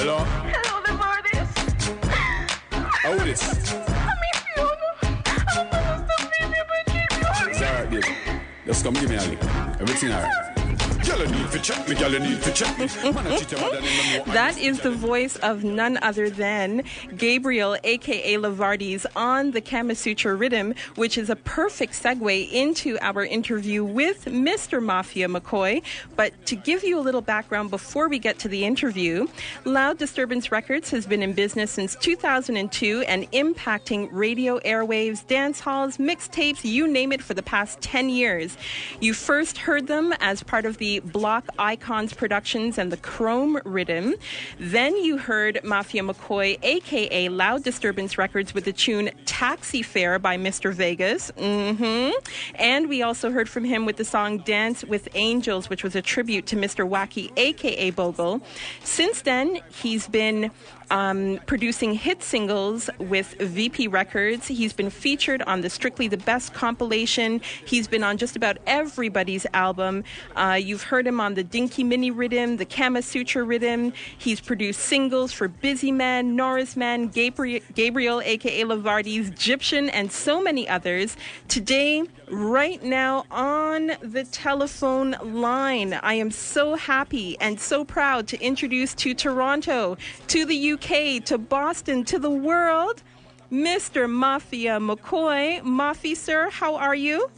Hello? Hello, the artist. How is this? I miss you. I don't want to stop me, but keep you. It's alright, baby. Just come give me a lick. Everything alright. That is the voice of none other than Gabriel, a.k.a. Lavardi's, on the Kamasutra Riddim, which is a perfect segue into our interview with Mr. Mafia McKoy. But to give you a little background before we get to the interview, Loud Disturbance Records has been in business since 2002 and impacting radio airwaves, dance halls, mixtapes, you name it, for the past 10 years. You first heard them as part of the Block Icons Productions and the Chrome Riddim. Then you heard Mafia McKoy, a.k.a. Loud Disturbance Records, with the tune Taxi Fare by Mr. Vegas. And we also heard from him with the song Dance with Angels, which was a tribute to Mr. Wacky, a.k.a. Bogle. Since then, he's been producing hit singles with VP Records. He's been featured on the Strictly the Best compilation. He's been on just about everybody's album. You've heard him on the Dinki Mini Riddim, the Kamasutra Riddim. He's produced singles for Busy Man, Norris Man, Gabriel, a.k.a. Lavardi's, Egyptian, and so many others. Today, right now, on the telephone line, I am so happy and so proud to introduce to Toronto, to the UK, to Boston, to the world, Mr. Mafia McKoy. Maffy, sir, how are you?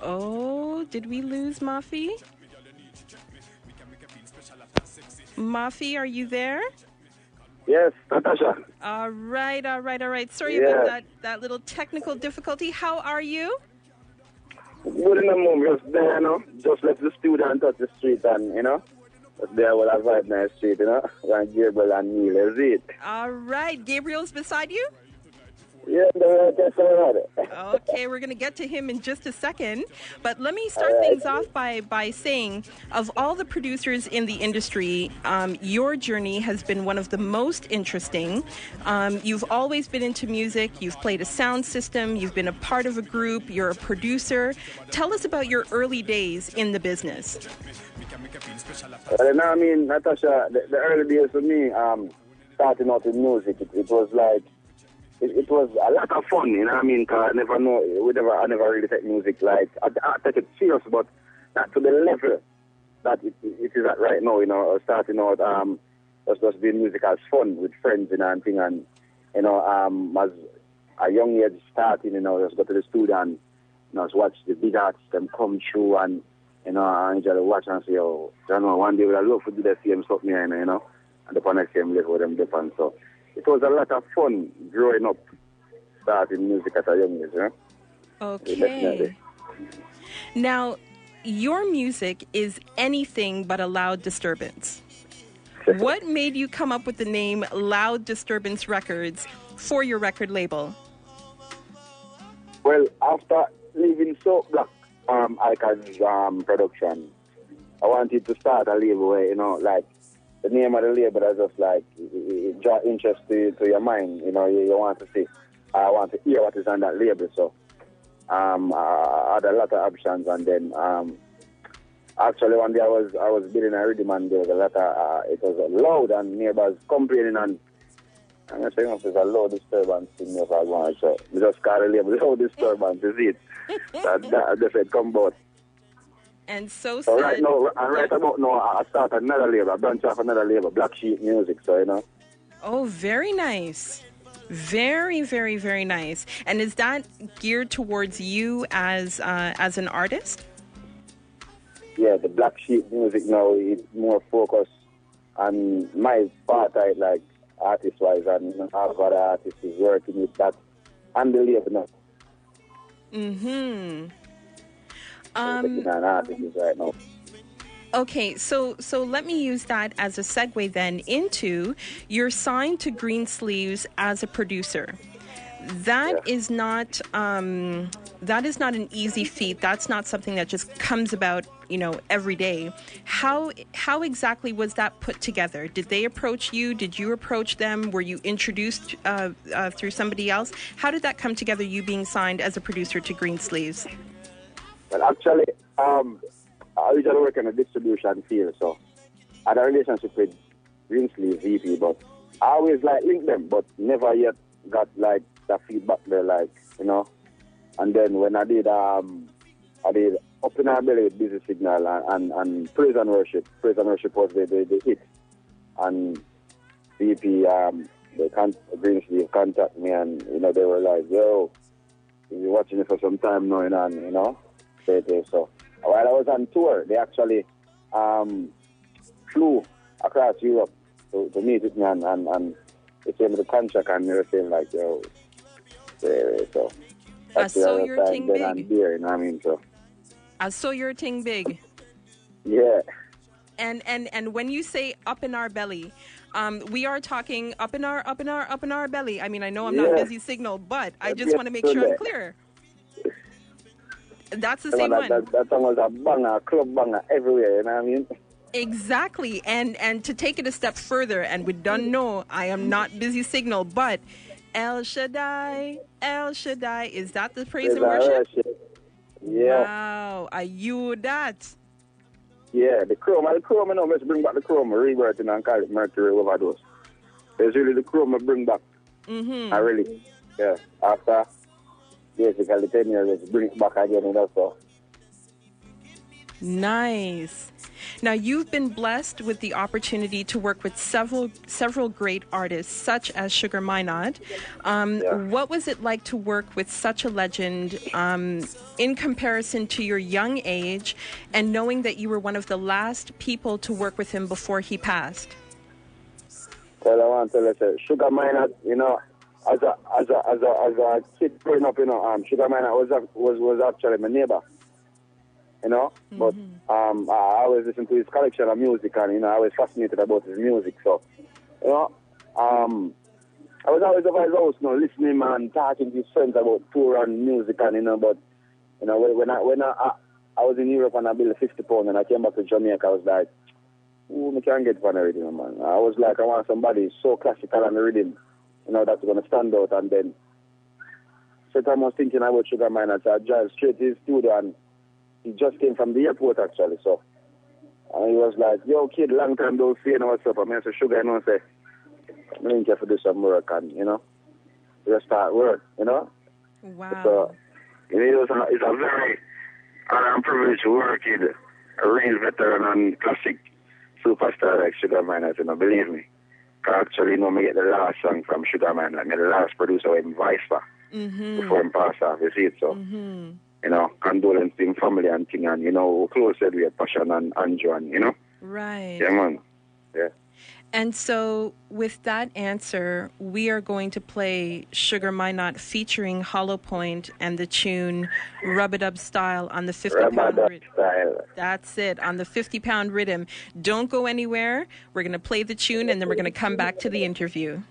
Oh, did we lose Maffy? Maffy, are you there? Yes, Natasha. All right. Sorry about that little technical difficulty. How are you? Good in the moment, just there, just let the student touch the street and, just there with a vibe in the street, and Gabriel and Neil, is it? All right, Gabriel's beside you? Yeah, that's all right. Okay, we're going to get to him in just a second. But let me start things off by saying, of all the producers in the industry, your journey has been one of the most interesting. You've always been into music. You've played a sound system. You've been a part of a group. You're a producer. Tell us about your early days in the business. Well, Natasha, the early days for me, starting out in music, it was like, it was a lot of fun, because I never really take music like, I take it serious, but not to the level that it is at right now, starting out, just doing music as fun with friends, and thing, and, as a young age starting, just go to the studio and, just watch the big artists, them come through, and, I enjoy watch and say, one day I'd love to do the same stuff, and upon the same level with them different, so it was a lot of fun growing up, starting music at a young age, Okay. Definitely. Now, your music is anything but a loud disturbance. What made you come up with the name Loud Disturbance Records for your record label? Well, after leaving Soap Black Icons production, I wanted to start a label where, like, the name of the label is just like, it draw interest to your mind, you want to see, I want to hear what is on that label, so I had a lot of options, and then actually one day I was building a rhythm, and there was a lot of, it was loud, and neighbors complaining, and I'm saying it's a loud disturbance in your one, so we just call the label Loud Disturbance, is it? that just said come about. And so right about now, I start another label, I branch off another label, Black Sheep Music, so, Oh, very nice. Very, very, very nice. And is that geared towards you as an artist? Yeah, the Black Sheep Music now is more focused on my part, like artist-wise, and half of the artists is working with that and the label now. An artist right now. Okay, so let me use that as a segue then into you're signed to Greensleeves as a producer. That is not an easy feat. That's not something that just comes about, every day. How exactly was that put together? Did they approach you? Did you approach them? Were you introduced through somebody else? How did that come together, you being signed as a producer to Greensleeves? Well, actually, I usually work in a distribution field, so I had a relationship with Greensleeve VP, but I always like link them, but never yet got like that feedback there, like, you know. And then when I did Up in Our Belly with Busy Signal and Praise and Worship. Praise and Worship was the hit. And VP, Greensleeve contacted me, and, you know, they were like, yo, you've been watching it for some time now, you know. So while I was on tour, they actually flew across Europe to meet with me, and they came with the contract, and they were saying like, yo, so I saw your thing big. There, you know what I mean? So I saw your thing big. Yeah. And when you say up in our belly, we are talking up in our belly. I mean, I know I'm not busy signal, but I just want to make sure I'm clear. That's the same one. That song was a banger, club banger everywhere, you know what I mean? Exactly. And to take it a step further, and we don't know, I am not busy signal, but El Shaddai, is that the praise and worship? Yeah. Wow. Are you that? Yeah, the chrome, you know, let's bring back the chrome, rebirth, and call it Mercury Overdose. It's really the chrome I bring back. I really, yeah, after basically 10 years, let's bring it back again, you know, so. Nice. Now, you've been blessed with the opportunity to work with several great artists, such as Sugar Minot. What was it like to work with such a legend in comparison to your young age, and knowing that you were one of the last people to work with him before he passed? Well, I want to tell you, Sugar Minot, you know, as a kid growing up, you know, Sugar Minot was actually my neighbor. You know, but I always listen to his collection of music, and, you know, I was fascinated about his music. So, you know, I was always over his house, you know, listening and talking to his friends about tour and music, and, you know, but, you know, when I was in Europe and I built a 50 pound and I came back to Jamaica, I was like, ooh, I can't get Pound Riddim, man. I was like, I want somebody so classical and rhythm, you know, that's going to stand out. And then, so I was thinking about Sugar Minot, so I drive straight to his studio, and he just came from the airport, actually, so. And he was like, yo, kid, long time don't see you, know what's up? I mean, I said, Sugar, you know, I say, I think you have to do some work, and, you know, just start work, you know? Wow. So, you know, it's a very privileged to work with a real veteran and classic superstar like Sugar Minot, you know, believe me. Actually, you know, I get the last song from Sugar Minot, I the last producer with him, Vice before him passed off, you see it, so. You know, condolence to him family and thing, and, you know, close with Passion and Andrew, and, you know. Right. Yeah, man. Yeah. And so, with that answer, we are going to play Sugar Minot featuring Hollow Point and the tune Rub It Up Style on the 50-pound Riddim. That's it, on the 50-pound Riddim. Don't go anywhere. We're going to play the tune, and then we're going to come back to the interview.